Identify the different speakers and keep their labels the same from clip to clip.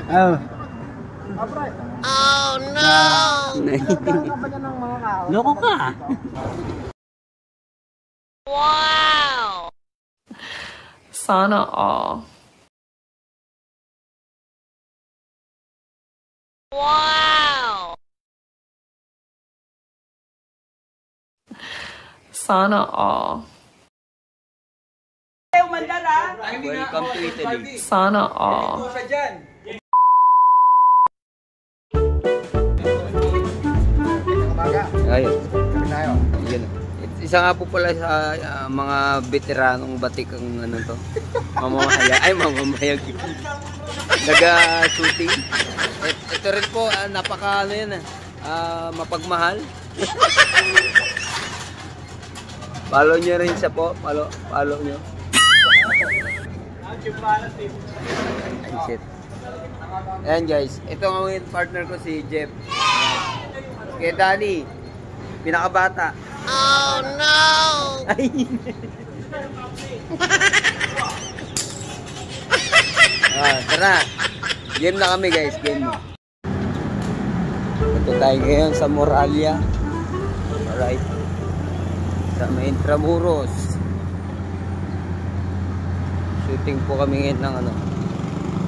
Speaker 1: Oh.
Speaker 2: Oh no!
Speaker 1: Loko ka.
Speaker 2: Wow! Sana all. Wow! Sana all.
Speaker 3: Welcome to Italy.
Speaker 2: Sana all.
Speaker 3: Ayun. Yun. Isa nga po pala sa mga veteranong batik ang ano to. Mamamahayag. Ay, mamamahayag. Naga-shooting. Ito rin po, napaka ano yan mapagmahal. Follow nyo rin siya po. Follow nyo. Ay, shit. Ayan guys, ito ang partner ko si Jeff. Kaya Danny, pinakabata.
Speaker 2: Oh no!
Speaker 3: Ay! Tara! Game na kami guys, game na. Ito tayo ngayon sa Moralia. Alright. Sa may Intramuros. Shooting po kami ngayon ng ano.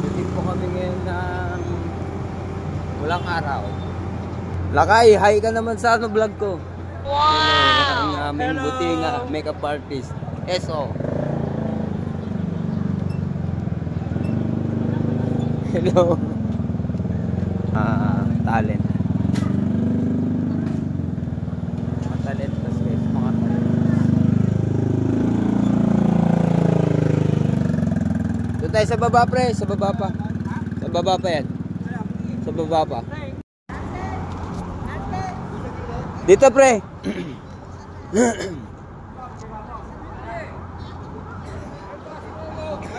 Speaker 3: Shooting po kami ngayon ng walang araw. Lakay, hi ka naman sa ano vlog ko.
Speaker 2: Wow!
Speaker 3: Ang aming buting makeup artist. SO. Hello. Talent. Mga talent guys, mga talent. Doon tayo sa baba pre, sa baba pa. Sa baba pa yan. Sa baba pa. Dito pre.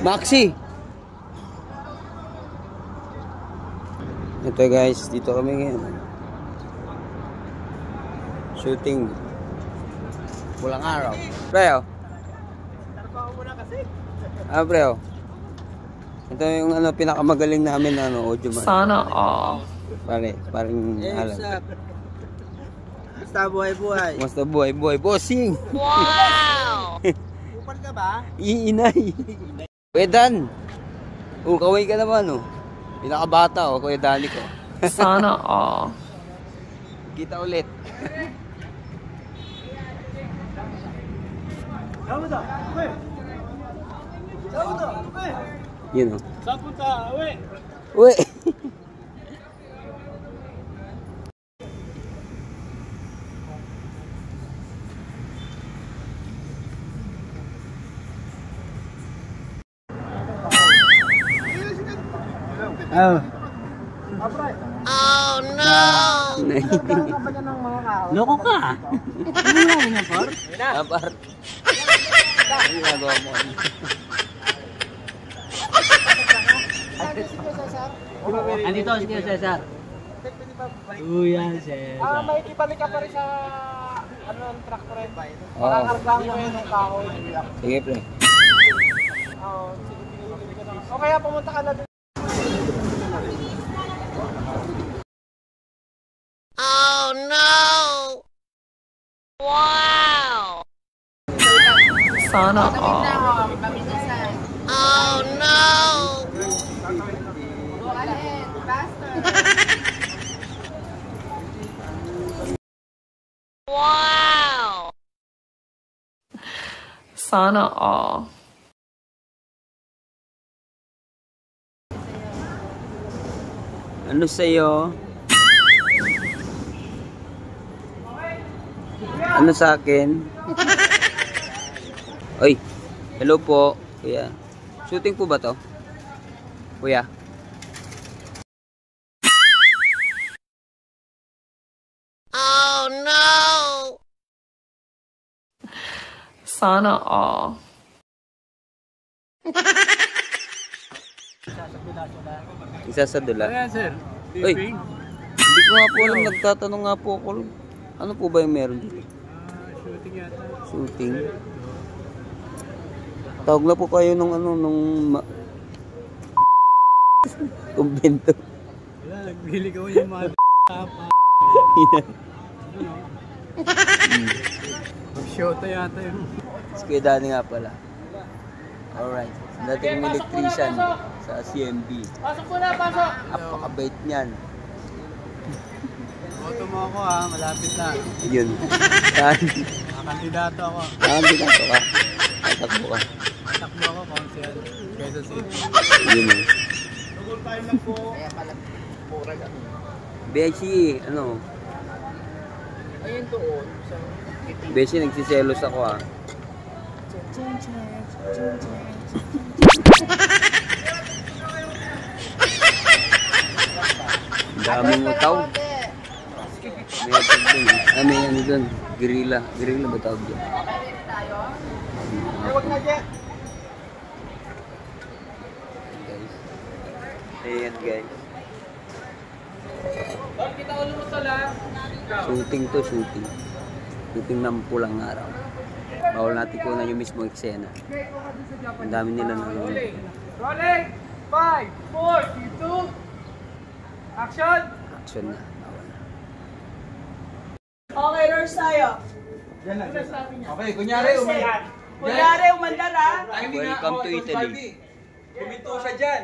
Speaker 3: Maxi. Ito guys, dito kami ngayon. Shooting. Pulang araw. Pre, oh. Pre, oh. Ito yung ano pinakamagaling namin na ano, audio man.
Speaker 2: Sana all.
Speaker 3: Paring alam.
Speaker 1: Basta buhay-buhay.
Speaker 3: Basta buhay-buhay. Bossing!
Speaker 2: Wow!
Speaker 1: Upal ka ba?
Speaker 3: Iinay. Kuya Dan. Kaway ka naman, oh. Pinakabata, oh. Kuya Dani ko.
Speaker 2: Sana all.
Speaker 3: Kita ulit. Yun, oh.
Speaker 1: Saan punta? Uwe!
Speaker 3: Uwe!
Speaker 1: Oh.
Speaker 2: Oh no!
Speaker 1: Loko ka. Ano nga yun, Par?
Speaker 3: Apar. Ano ginagawa mo?
Speaker 1: Andito si Cesar. Yan, Cesar.
Speaker 4: May ibalik ka pa rin sa ano ang traktor rin ba?
Speaker 3: Oo.
Speaker 4: Makakargang mo yun ng kahoy.
Speaker 3: Sige, pre.
Speaker 4: Oo, sige, pinili ko na. O kaya pumunta ka na dun.
Speaker 2: Oh no! Wow! Sana all. Oh no! Wow! Sana all.
Speaker 3: Ano sa'yo? Ano sa akin? Oy, hello po, kuya. Shooting po ba to? Kuya?
Speaker 2: Oh no! Sana all.
Speaker 3: Isa sa dula.
Speaker 1: Ayan, sir.
Speaker 3: Uy, hindi ko nga po alam, nagtatanong nga po ako. Ano po ba yung meron dito?
Speaker 1: Shooting yata.
Speaker 3: Shooting. Tawag na po kayo nung ano, Kumbento.
Speaker 1: Wala, nagbili ko yung mga tapa. Mag-shota yata yun.
Speaker 3: Si Kuya Danny nga pala. Alright. Dating electrician sa CMB.
Speaker 4: Pasok po na, pasok!
Speaker 3: Apakabait niyan.
Speaker 1: Boto mo ako ha, malapit na.
Speaker 3: Yun. Saan?
Speaker 1: Kandidato ako.
Speaker 3: Kandidato ka. Tatakbo ka.
Speaker 1: Takbo ako, council. Quezon City.
Speaker 3: Yun eh. Beshi, ano?
Speaker 4: Ayun doon.
Speaker 3: Beshi, nagsiselos ako ah. Ang daming utaw. May utaw dun eh. May ano dun. Gorilla. Gorilla ba tawag dun?
Speaker 4: Huwag na, Jet.
Speaker 3: Guys. Ayan guys.
Speaker 4: Doon, kita ulo mo sa lahat.
Speaker 3: Shooting to, shooting. Shooting ng pulang araw. Bawal natin kunan yung mismo eksena. Ang dami nila nanonood.
Speaker 4: Rolling! 5, 4, 3, 2, action!
Speaker 3: Action na. Bawal na.
Speaker 5: Okay, Rors tayo.
Speaker 4: Okay, kunyari,
Speaker 5: Kunyari, umandar ha.
Speaker 3: Welcome to Italy.
Speaker 4: Buminto siya dyan.